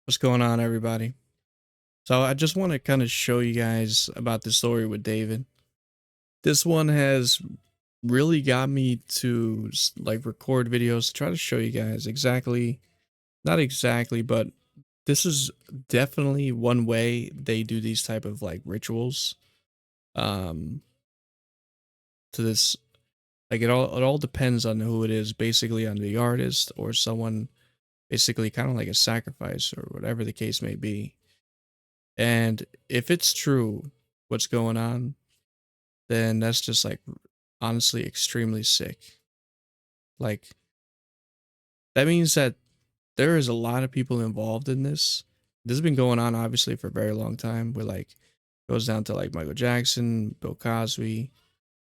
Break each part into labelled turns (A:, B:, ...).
A: What's going on, everybody? So I just want to kind of show you guys about the story with David. This one has really got me to like record videos to try to show you guys exactly, not exactly, but this is definitely one way they do these type of like rituals. Um, to this, like it all depends on who it is, basically on the artist or someone, basically kind of like a sacrifice or whatever the case may be. And if it's true what's going on, then that's just like honestly extremely sick. Like that means that there is a lot of people involved in this. This has been going on obviously for a very long time. Where like goes down to like Michael Jackson, Bill Cosby,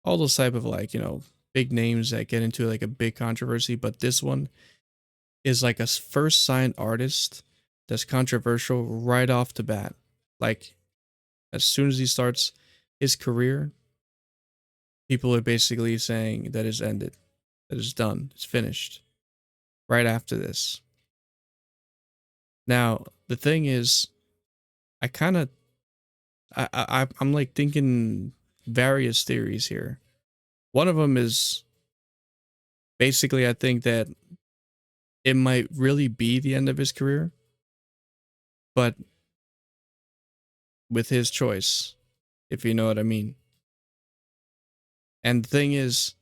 A: all those type of like, big names that get into like a big controversy. But this one is like a first signed artist that's controversial right off the bat. Like as soon as he starts his career, people are basically saying that it's ended, that it's done, it's finished right after this. Now, the thing is, I kind of, I'm like thinking various theories here. One of them is basically, I think that it might really be the end of his career, but with his choice, if you know what I mean. And the thing is,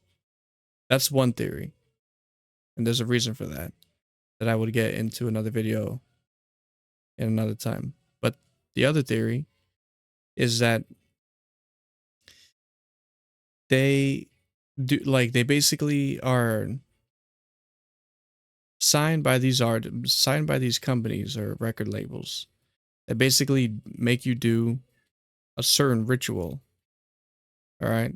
A: that's one theory. And there's a reason for that, that I would get into another video in another time. But the other theory is that they do, like, they basically are signed by these companies or record labels that basically make you do a certain ritual. All right.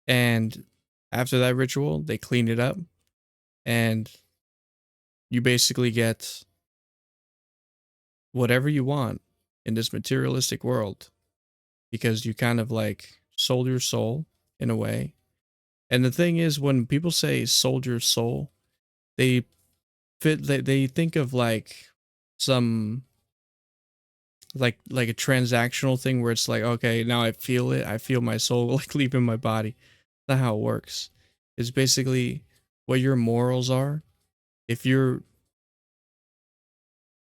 A: And after that ritual, they clean it up and you basically get whatever you want in this materialistic world because you kind of like sold your soul in a way. And the thing is, when people say sold your soul, they they think of like some like a transactional thing where it's like, okay, now I feel it, I feel my soul like leaving my body. That's not how it works. It's basically what your morals are. If you're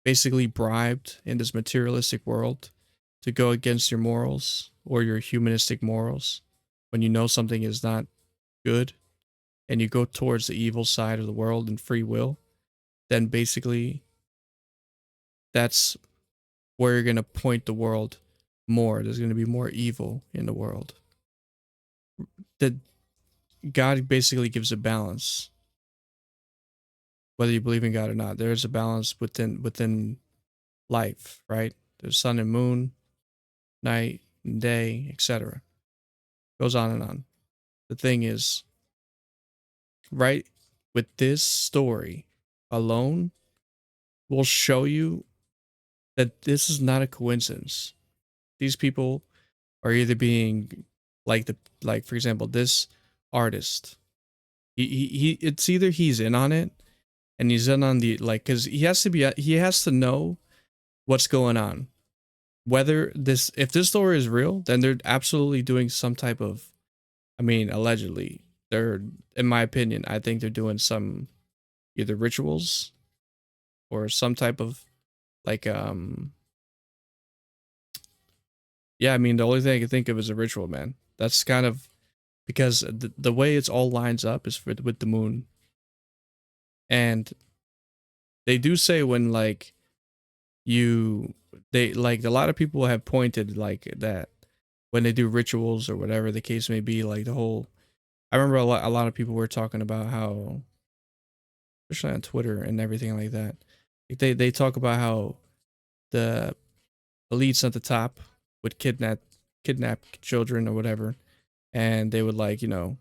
A: basically bribed in this materialistic world to go against your morals or your humanistic morals, when you know something is not good and you go towards the evil side of the world and free will, then basically that's where you're going to point the world more. There's going to be more evil in the world. That God basically gives a balance, whether you believe in God or not. There's a balance within life, right? There's sun and moon, night and day, etc. Goes on and on. The thing is, right, with this story alone will show you that this is not a coincidence. These people are either being like for example, this artist. He it's either he's in on it and he's in on the like, because he has to know what's going on. Whether this, if this story is real, then they're absolutely doing some type of, I mean, allegedly, they're, in my opinion, I think they're doing some either rituals or some type of like, yeah, I mean, the only thing I can think of is a ritual, man. That's kind of because the way it's all lines up is with the moon. And they do say when like they like, a lot of people have pointed like that when they do rituals or whatever the case may be, like the whole, I remember a lot of people were talking about how, especially on Twitter and everything like that, like they talk about how the elites at the top would kidnap children or whatever, and they would like, do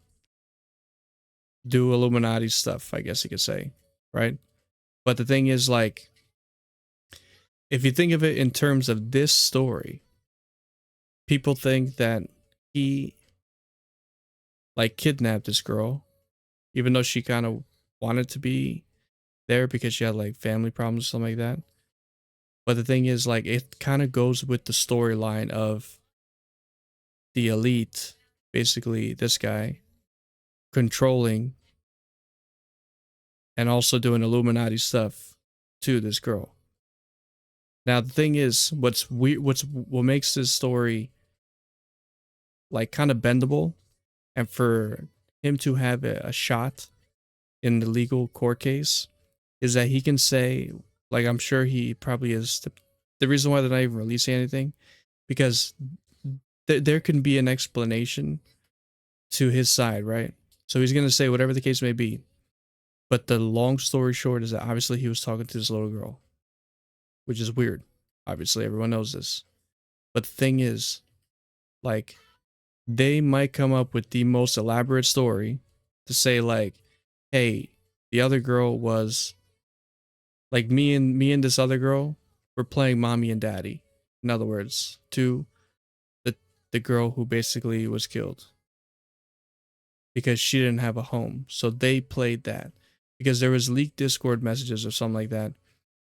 A: Illuminati stuff, I guess you could say, right? But the thing is, like, if you think of it in terms of this story, people think that he like kidnapped this girl, even though she kind of wanted to be there because she had like family problems or something like that. But the thing is, like, it kind of goes with the storyline of the elite, basically this guy controlling and also doing Illuminati stuff to this girl. Now the thing is, what makes this story like kind of bendable, and for him to have a shot in the legal court case, is that he can say, like, I'm sure he probably is, the reason why they're not even releasing anything, because there can be an explanation to his side, right? So he's gonna say whatever the case may be. But the long story short is that obviously he was talking to this little girl, which is weird. Obviously, everyone knows this. But the thing is, like, they might come up with the most elaborate story to say, like, hey, the other girl was like me and this other girl were playing mommy and daddy. In other words, to the girl who basically was killed because she didn't have a home. So they played that because there was leaked Discord messages or something like that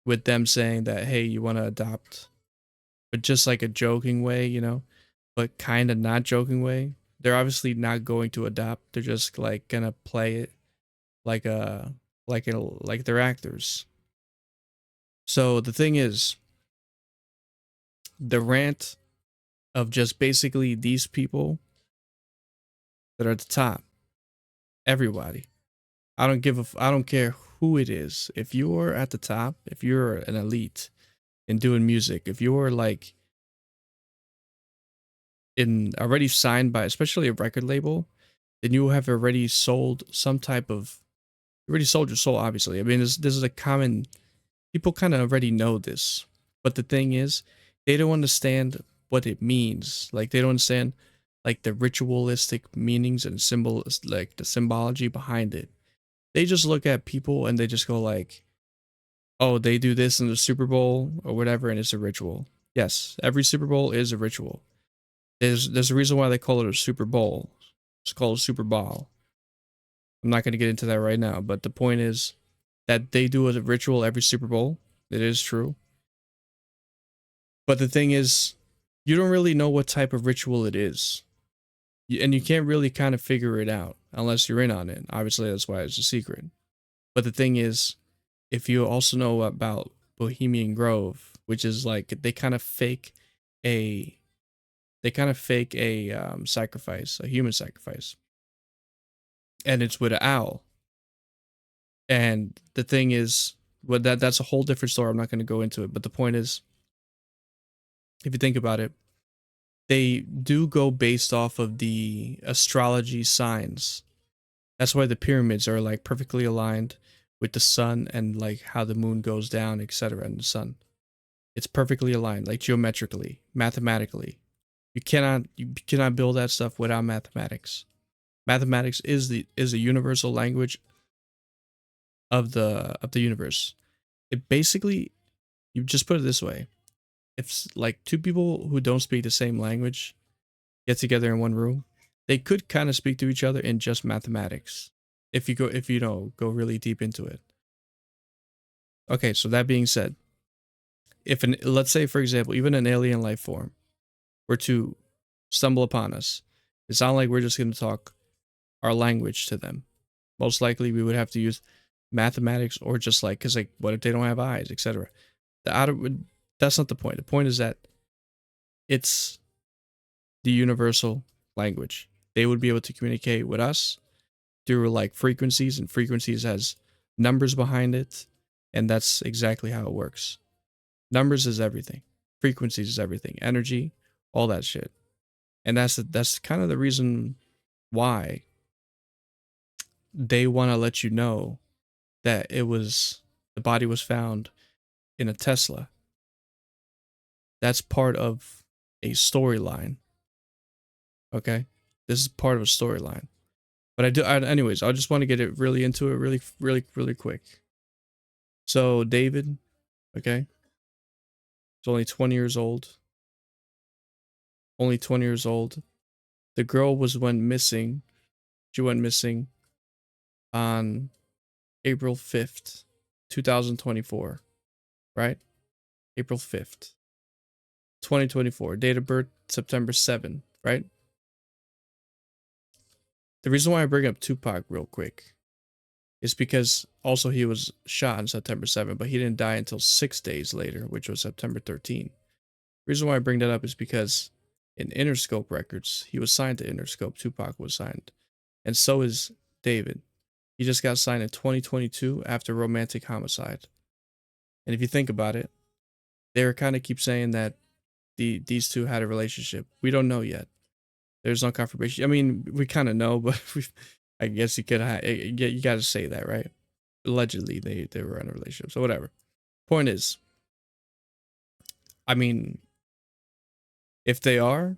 A: with them saying that, hey, you want to adopt, but just like a joking way, you know, but kind of not joking way. They're obviously not going to adopt. They're just like gonna play it like like they're actors. So the thing is, the rant of just basically these people that are at the top, everybody. I don't care who it is. If you're at the top, if you're an elite in doing music, if you're like in already signed by especially a record label, then you have already sold some type of, you already sold your soul, obviously. I mean, this is a common, people kind of already know this. But the thing is, they don't understand what it means. Like, they don't understand like the ritualistic meanings and symbols, like the symbology behind it. They just look at people and they just go like, oh, they do this in the Super Bowl or whatever, and it's a ritual. Yes, every Super Bowl is a ritual. There's a reason why they call it a Super Bowl. It's called a Super Bowl. I'm not going to get into that right now, but the point is that they do a ritual every Super Bowl. It is true. But the thing is, you don't really know what type of ritual it is. And you can't really kind of figure it out unless you're in on it. Obviously, that's why it's a secret. But the thing is, if you also know about Bohemian Grove, which is like they kind of fake a sacrifice, a human sacrifice, and it's with an owl. And the thing is, well, that's a whole different story. I'm not going to go into it, but the point is, if you think about it, they do go based off of the astrology signs. That's why the pyramids are like perfectly aligned with the sun and like how the moon goes down, etc. and the sun. It's perfectly aligned, like geometrically, mathematically. You cannot build that stuff without mathematics. Mathematics is the universal language of the universe. It basically, you just put it this way. If like two people who don't speak the same language get together in one room, they could kind of speak to each other in just mathematics. If you know, go really deep into it. Okay, so that being said, if let's say for example, even an alien life form were to stumble upon us, it's not like we're just going to talk our language to them. Most likely we would have to use mathematics, or just like, because like, what if they don't have eyes, etc. That's not the point. The point is that it's the universal language. They would be able to communicate with us through like frequencies, and frequencies has numbers behind it, and that's exactly how it works. Numbers is everything. Frequencies is everything. Energy, all that shit. And that's kind of the reason why they want to let you know that the body was found in a Tesla. That's part of a storyline. Okay? This is part of a storyline. But anyways, I just want to get it really into it really quick. So David, okay? He's only 20 years old. Only 20 years old. The girl went missing. She went missing on April 5th, 2024, right? April 5th, 2024. Date of birth, September 7th, right? The reason why I bring up Tupac real quick is because also he was shot on September 7th, but he didn't die until 6 days later, which was September 13th. The reason why I bring that up is because in Interscope records, he was signed to Interscope. Tupac was signed. And so is David. He just got signed in 2022 after Romantic Homicide. And if you think about it, they kind of keep saying that these two had a relationship. We don't know yet. There's no confirmation. I mean, we kind of know, but I guess you got to say that, right? Allegedly, they were in a relationship. So whatever. Point is, I mean, if they are,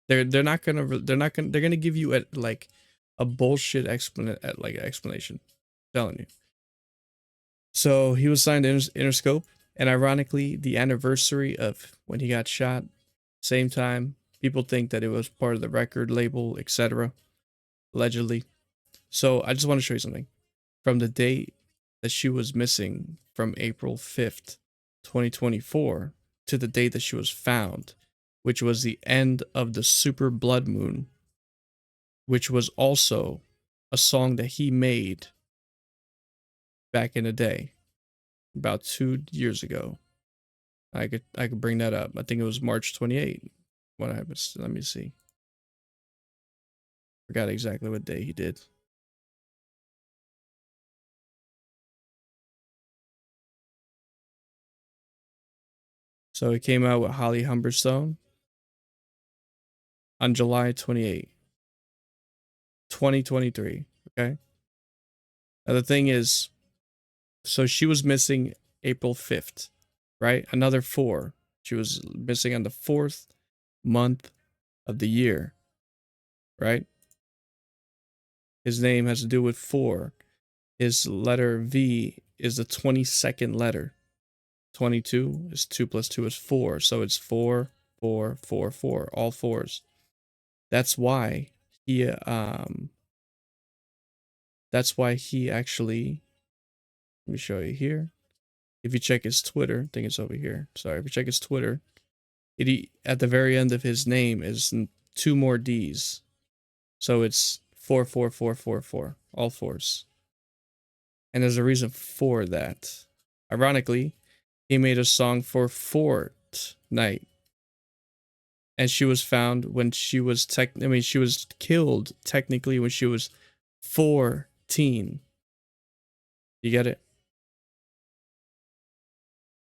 A: they're gonna give you a bullshit explanation. I'm telling you. So he was signed to Interscope, and ironically, the anniversary of when he got shot, same time. People think that it was part of the record label, etc. Allegedly. So I just want to show you something. From the date that she was missing, from April 5th, 2024, to the date that she was found, which was the end of the Super Blood Moon, which was also a song that he made back in the day, about 2 years ago. I could bring that up. I think it was March 28th. What happened? Let me see. Forgot exactly what day he did. So it came out with Holly Humberstone on July 28th, 2023. Okay. Now the thing is, so she was missing April 5th, right? Another 4. She was missing on the 4th month of the year, right? His name has to do with 4. His letter V is the 22nd letter. 22 is 2 plus 2 is 4. So it's 4, 4, 4, 4, all 4s. That's why he actually, let me show you here. If you check his Twitter, I think it's over here. Sorry, if you check his Twitter, at the very end of his name is 2 more D's. So it's 4, 4, 4, 4, 4, all 4s. And there's a reason for that. Ironically, he made a song for Fortnite. And she was found when she was she was killed technically when she was 14. You get it?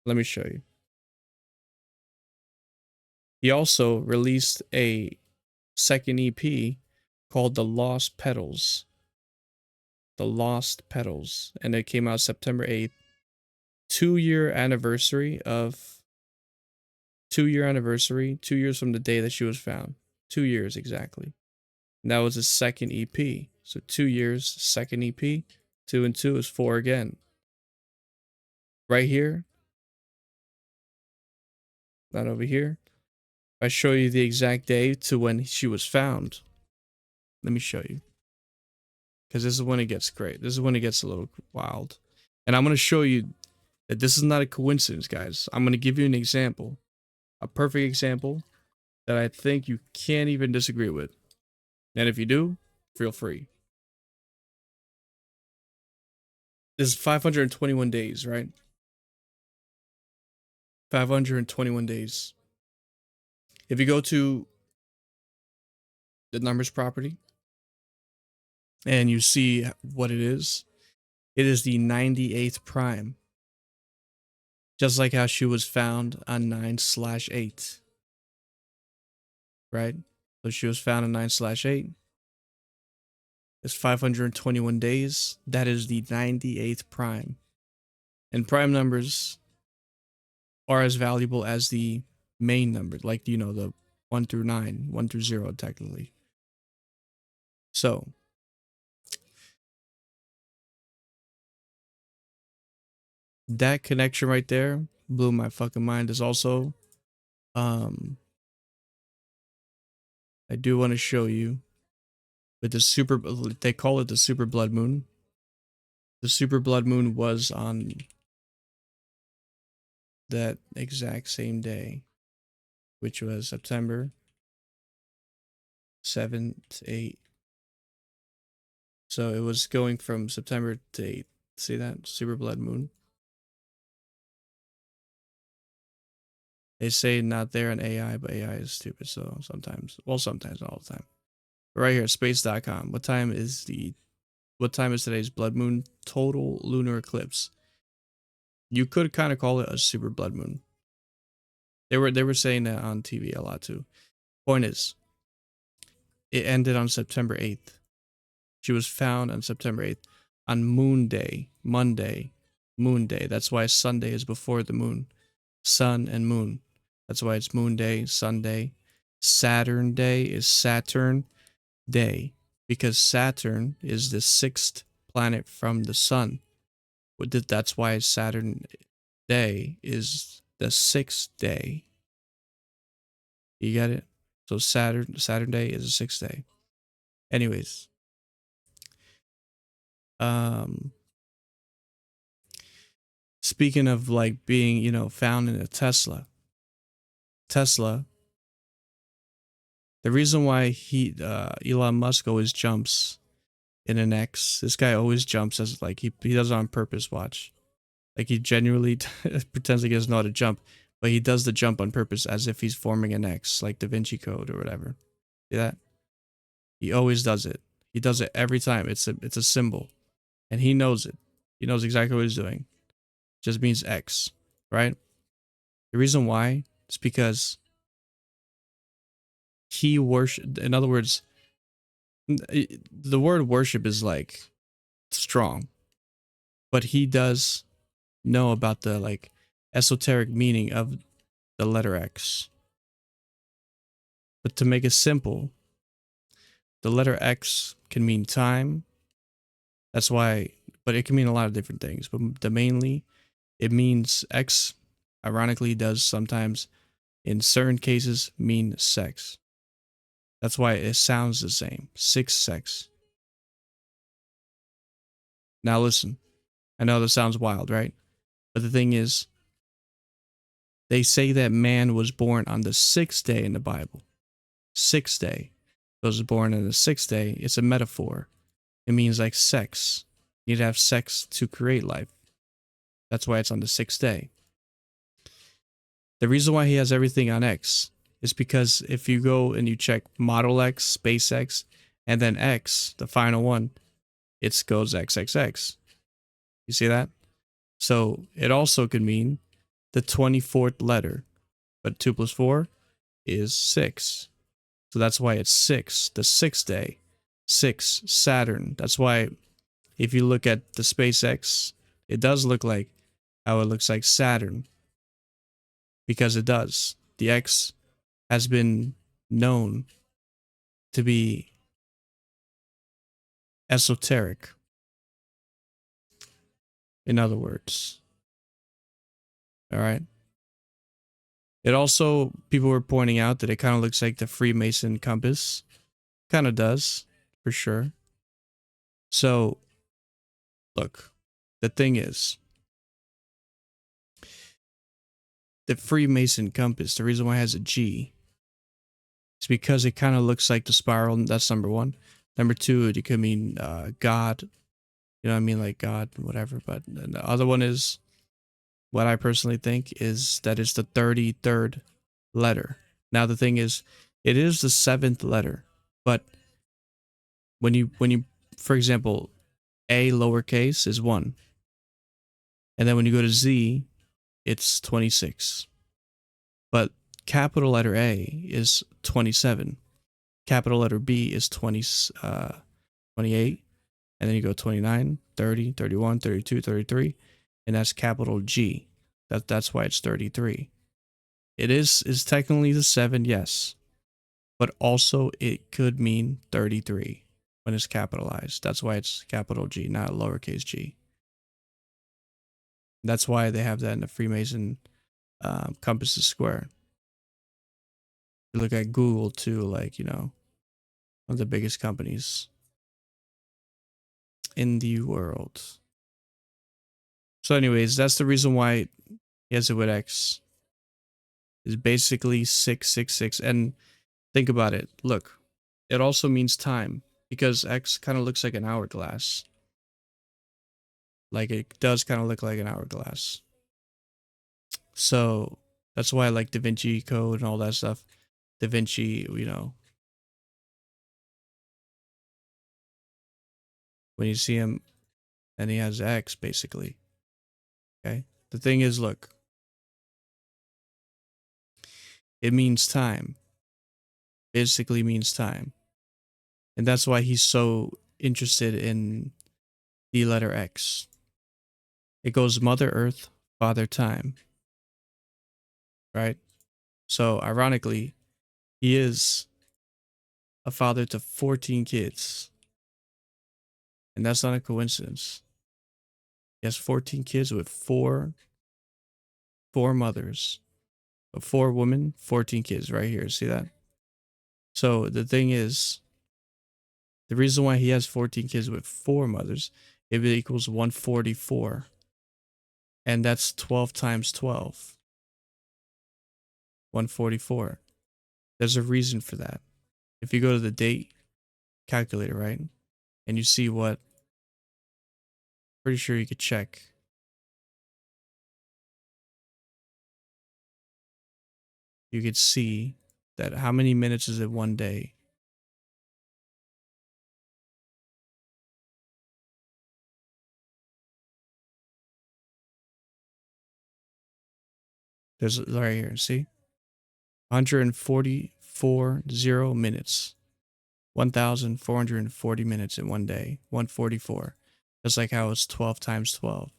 A: Let me show you. He also released a second EP called The Lost Petals. The Lost Petals. And it came out September 8th. 2-year anniversary of 2 years from the day that she was found. 2 years exactly. And that was his second EP. So 2 years, second EP. 2 and 2 is 4 again. Right here. Not over here. I show you the exact day to when she was found. Let me show you. Because this is when it gets great. This is when it gets a little wild. And I'm going to show you that this is not a coincidence, guys. I'm going to give you an example. A perfect example that I think you can't even disagree with. And if you do, feel free. This is 521 days, right? 521 days. If you go to the numbers property and you see what it is the 98th prime. Just like how she was found on 9/8. Right? So she was found on 9/8. It's 521 days. That is the 98th prime. And prime numbers are as valuable as the main number, like, you know, the 1 through 9, 1 through 0, technically. So, that connection right there blew my fucking mind. Is also, I do want to show you with the they call it the super blood moon. The super blood moon was on that exact same day, which was September 7th to 8th. So it was going from September to 8th. See that? Super blood moon. They say not there in AI, but AI is stupid. So sometimes, well, sometimes, not all the time. But right here, space.com. What time is today's blood moon total lunar eclipse? You could kind of call it a super blood moon. They were saying that on TV a lot too. Point is, it ended on September 8th. She was found on September 8th on Moon Day, Monday, Moon Day. That's why Sunday is before the moon. Sun and moon. That's why it's Moon Day, Sunday. Saturn Day is Saturn Day because Saturn is the 6th planet from the sun. That's why Saturn Day is the 6th day. You get it? So Saturn Day is the 6th day. Anyways, speaking of like being, found in a Tesla, the reason why Elon Musk always jumps in an X, this guy always jumps as like he does it on purpose, watch. Like he genuinely pretends like he doesn't know how to jump, but he does the jump on purpose as if he's forming an X, like Da Vinci Code or whatever. See that? He always does it. He does it every time. It's a symbol. And he knows it. He knows exactly what he's doing. It just means X, right? The reason why is because he worship. In other words, the word worship is like strong, but he does know about the like esoteric meaning of the letter X. But to make it simple, the letter X can mean time. That's why, but it can mean a lot of different things. But mainly, it means X, ironically, does sometimes, in certain cases, mean sex. That's why it sounds the same. 6 sex. Now listen, I know this sounds wild, right? But the thing is, they say that man was born on the 6th day in the Bible. 6th day. Was born on the 6th day. It's a metaphor. It means like sex. You need to have sex to create life. That's why it's on the 6th day. The reason why he has everything on X is because if you go and you check Model X, SpaceX, and then X, the final one, it goes XXX. You see that? So it also could mean the 24th letter, but 2 plus 4 is 6. So that's why it's 6, the 6th day, 6, Saturn. That's why if you look at the SpaceX, it does look like how it looks like Saturn. Because it does. The X has been known to be esoteric. In other words. All right. It also, people were pointing out that it kind of looks like the Freemason compass. Kind of does, for sure. So, look, the thing is, the Freemason compass, the reason why it has a G is because it kind of looks like the spiral. That's number one. Number two, it could mean God. You know what I mean? Like God, whatever. But the other one is, what I personally think is that it's the 33rd letter. Now, the thing is, it is the 7th letter. But when you, for example, A lowercase is 1. And then when you go to Z, it's 26. But capital letter A is 27. Capital letter B is 28. And then you go 29, 30, 31, 32, 33. And that's capital G. That's why it's 33. It is technically the 7, yes. But also it could mean 33 when it's capitalized. That's why it's capital G, not lowercase g. That's why they have that in the Freemason compass is square. You look at Google too, like, one of the biggest companies in the world. So anyways, that's the reason why He has it with X. It's basically 666. And think about it. Look, it also means time because X kind of looks like an hourglass. Like it does kind of look like an hourglass. So that's why I like Da Vinci Code and all that stuff. Da Vinci, you know, when you see him and he has X basically. Okay. The thing is, look, it means time. Basically means time. And that's why he's so interested in the letter X. It goes Mother Earth, Father Time. Right? So ironically, he is a father to 14 kids. And that's not a coincidence. He has 14 kids with four mothers. 4 women, 14 kids right here. See that? So the thing is, the reason why he has 14 kids with 4 mothers, it equals 144. And that's 12 times 12. 144. There's a reason for that. If you go to the date calculator, right? And you see what, pretty sure you could check. You could see that how many minutes is it one day? There's right here, see? 144 0 minutes. 1,440 minutes in one day. 144. Just like how it's 12 times 12.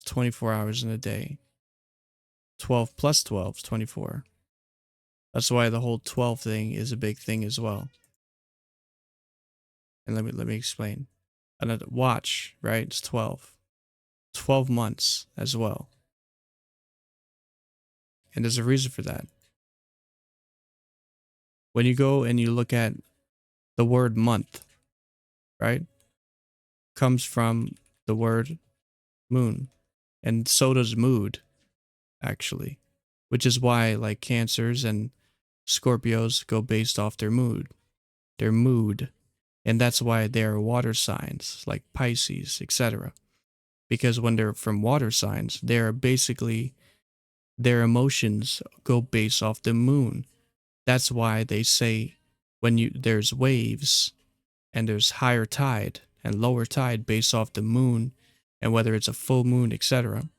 A: 24 hours in a day. 12 plus 12 is 24. That's why the whole 12 thing is a big thing as well. And let me explain. Another watch, right? It's 12. 12 months as well. And there's a reason for that. When you go and you look at the word month, right? Comes from the word moon. And so does mood, actually. Which is why like Cancers and Scorpios go based off their mood. Their mood. And that's why they're water signs, like Pisces, etc. Because when they're from water signs, they're basically, their emotions go based off the moon. That's why they say when there's waves and there's higher tide and lower tide based off the moon and whether it's a full moon, etc.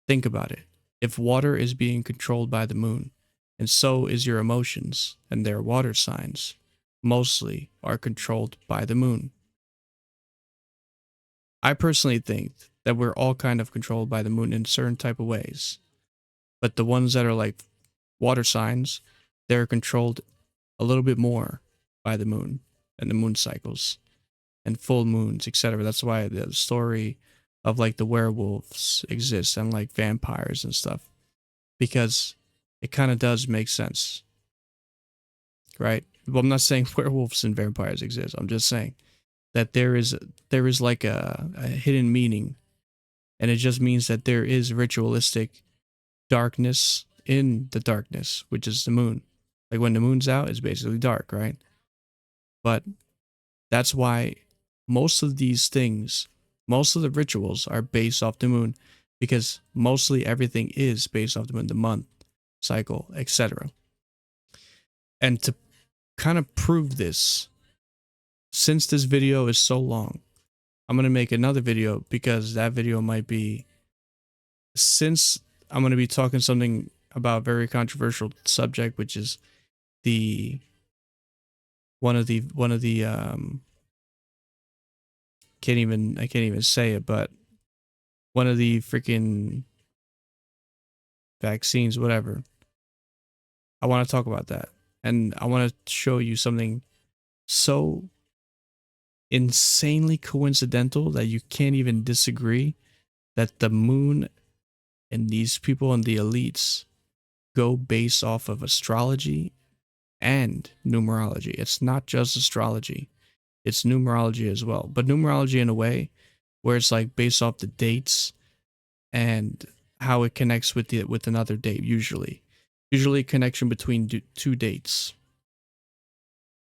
A: Think about it. If water is being controlled by the moon, and so is your emotions, and their water signs mostly are controlled by the moon. I personally think that we're all kind of controlled by the moon in certain type of ways. But the ones that are like water signs, they're controlled a little bit more by the moon and the moon cycles and full moons, etc. That's why the story of like the werewolves exists and like vampires and stuff, because it kind of does make sense, right? Well, I'm not saying werewolves and vampires exist. I'm just saying that there is like a hidden meaning, and it just means that there is ritualistic darkness in the darkness, which is the moon. Like when the moon's out, it's basically dark, right? But that's why most of these things, most of the rituals are based off the moon, because mostly everything is based off the moon, the month, cycle, etc. And to kind of prove this, since this video is so long, I'm going to make another video, because that video might be, since I'm going to be talking something about a very controversial subject, which is the one of the I can't even say it, but one of the freaking vaccines, whatever. I want to talk about that, and I want to show you something so insanely coincidental that you can't even disagree, that the moon and these people and the elites go based off of astrology and numerology. It's not just astrology, it's numerology as well, but numerology in a way where it's like based off the dates and how it connects with another date. Usually connection between two dates.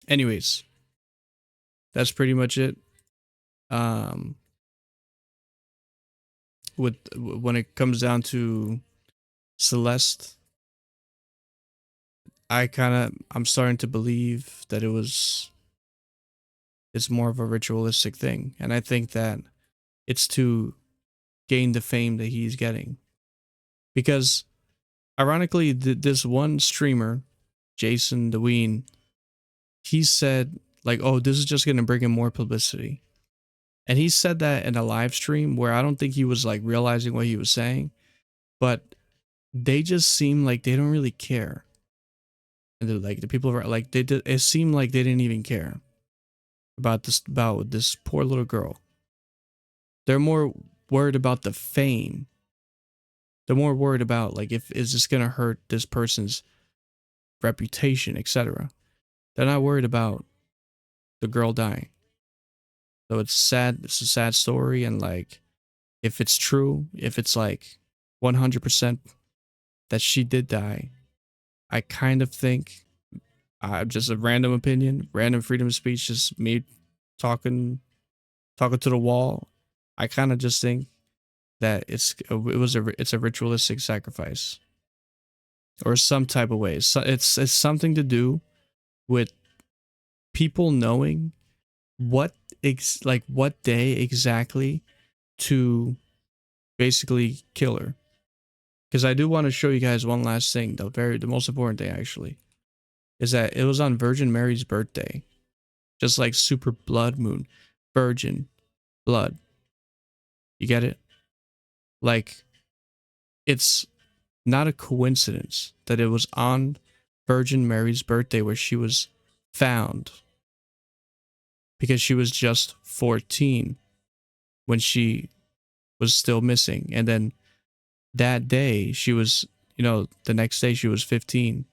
A: Anyways, that's pretty much it. When it comes down to Celeste, I'm starting to believe that it's more of a ritualistic thing, and I think that it's to gain the fame that he's getting. Because ironically, this one streamer, Jason DeWeen, he said like, "Oh, this is just gonna bring him more publicity," and he said that in a live stream where I don't think he was like realizing what he was saying, but they just seem like they don't really care. And like the people are like it seemed like they didn't even care about this poor little girl. They're more worried about the fame. They're more worried about like if is this gonna hurt this person's reputation, etc. They're not worried about the girl dying. So it's sad. It's a sad story, and like if it's true, if it's like 100% that she did die, I kind of think, just a random opinion, random freedom of speech, just me talking to the wall. I kind of just think that it's a ritualistic sacrifice, or some type of way. So it's something to do with people knowing what what day exactly to basically kill her. Because I do want to show you guys one last thing, the most important thing actually, is that it was on Virgin Mary's birthday. Just like super blood moon, virgin, blood. You get it? Like, it's not a coincidence that it was on Virgin Mary's birthday where she was found. Because she was just 14 when she was still missing. And then that day, she was, the next day she was 15.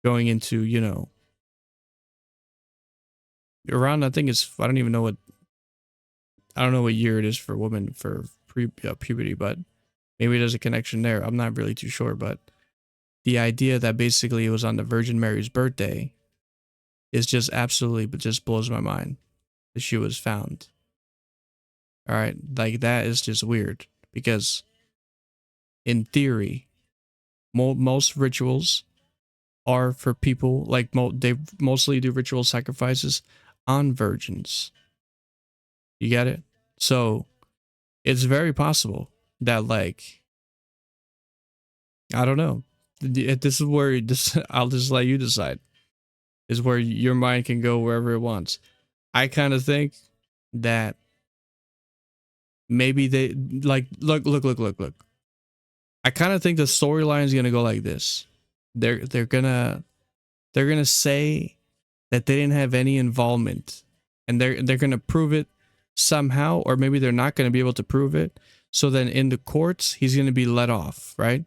A: Going into, around, I don't even know what, I don't know what year it is for women for puberty, but maybe there's a connection there. I'm not really too sure, but the idea that basically it was on the Virgin Mary's birthday is just absolutely, but just blows my mind that she was found. All right, like that is just weird because in theory, most rituals are for people like they mostly do ritual sacrifices on virgins. You get it? So it's very possible that like, I don't know. This is where I'll just let you decide. Is where your mind can go wherever it wants. I kind of think that maybe they like look. I kind of think the storyline is gonna go like this. They're gonna say that they didn't have any involvement, and they're gonna prove it somehow, or maybe they're not gonna be able to prove it. So then in the courts, he's gonna be let off, right?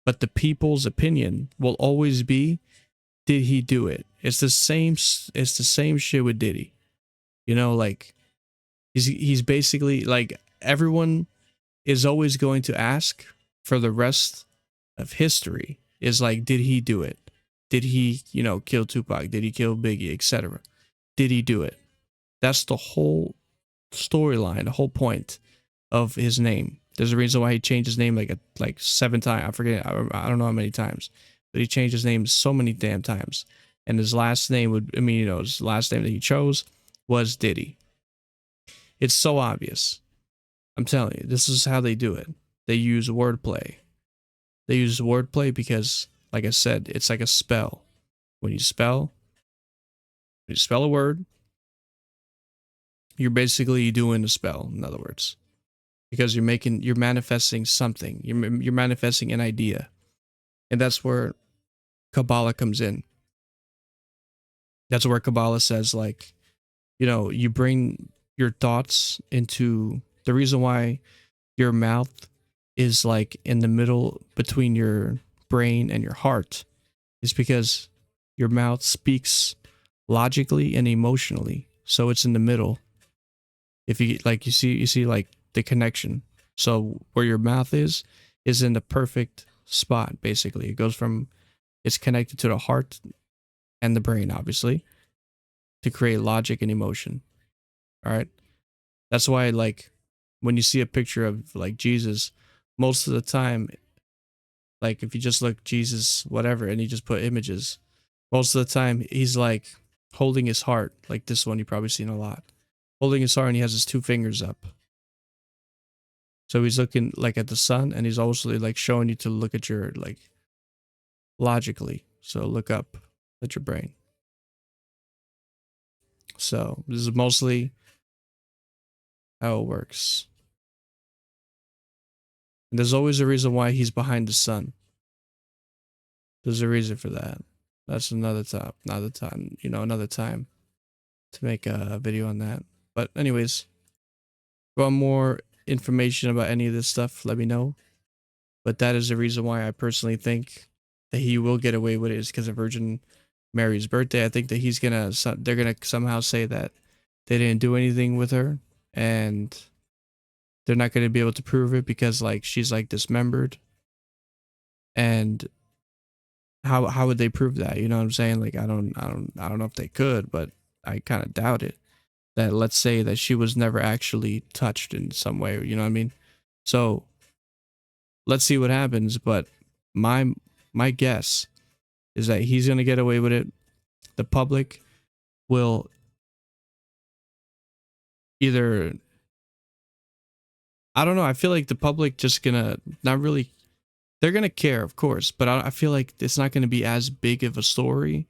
A: But the people's opinion will always be, did he do it? It's the same shit with Diddy. Like he's basically like, everyone is always going to ask for the rest of history is like, did he do it? Did he, kill Tupac? Did he kill Biggie, etc.? Did he do it? That's the whole storyline, the whole point of his name. There's a reason why he changed his name like 7 times. I forget. I don't know how many times, but he changed his name so many damn times. And his last name his last name that he chose was Diddy. It's so obvious. I'm telling you, this is how they do it. They use wordplay. They use wordplay because, like I said, it's like a spell. When you spell a word, you're basically doing a spell, in other words. Because you're manifesting something. You're manifesting an idea. And that's where Kabbalah comes in. That's where Kabbalah says, like, you bring your thoughts into the reason why your mouth is like in the middle between your brain and your heart is because your mouth speaks logically and emotionally. So it's in the middle. If you like, you see like the connection. So where your mouth is in the perfect spot, basically. It goes from, it's connected to the heart and the brain, obviously, to create logic and emotion. All right. That's why, like, when you see a picture of like Jesus, most of the time, like if you just look Jesus, whatever, and you just put images, most of the time he's like holding his heart, like this one you've probably seen a lot, holding his heart, and he has his two fingers up. So he's looking like at the sun, and he's also like showing you to look at your, like, logically. So look up at your brain. So this is mostly how it works. And there's always a reason why he's behind the sun. There's a reason for that. That's another time, another time to make a video on that. But anyways, if you want more information about any of this stuff, let me know. But that is the reason why I personally think that he will get away with it, is because of Virgin Mary's birthday. I think that they're gonna somehow say that they didn't do anything with her, and they're not gonna be able to prove it because, like, she's like dismembered. And how would they prove that? You know what I'm saying? Like, I don't know if they could, but I kind of doubt it. That, let's say that she was never actually touched in some way, you know what I mean? So let's see what happens. But my guess is that he's gonna get away with it. The public will either, I don't know. I feel like the public just gonna not really, they're gonna care, of course, but I feel like it's not gonna be as big of a story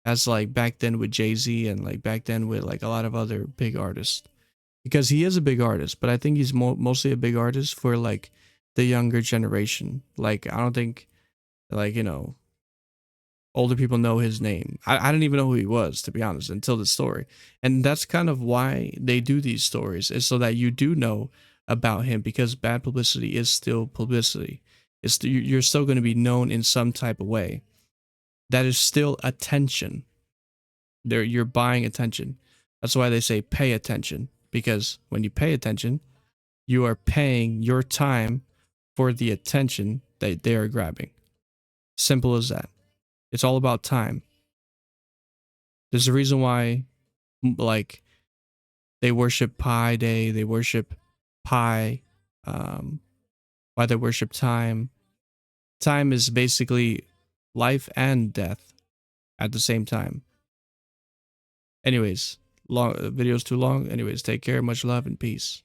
A: as like back then with Jay-Z, and like back then with like a lot of other big artists, because he is a big artist, but I think he's mostly a big artist for like the younger generation. Like, I don't think, like, older people know his name. I didn't even know who he was, to be honest, until this story. And that's kind of why they do these stories, is so that you do know about him, because bad publicity is still publicity. You're still going to be known in some type of way. That is still attention. You're buying attention. That's why they say pay attention, because when you pay attention, you are paying your time for the attention that they are grabbing. Simple as that. It's all about time. There's a reason why, like, they worship Pi Day, they worship Pi, why they worship time. Time is basically life and death at the same time. Anyways, video's too long. Anyways, take care, much love, and peace.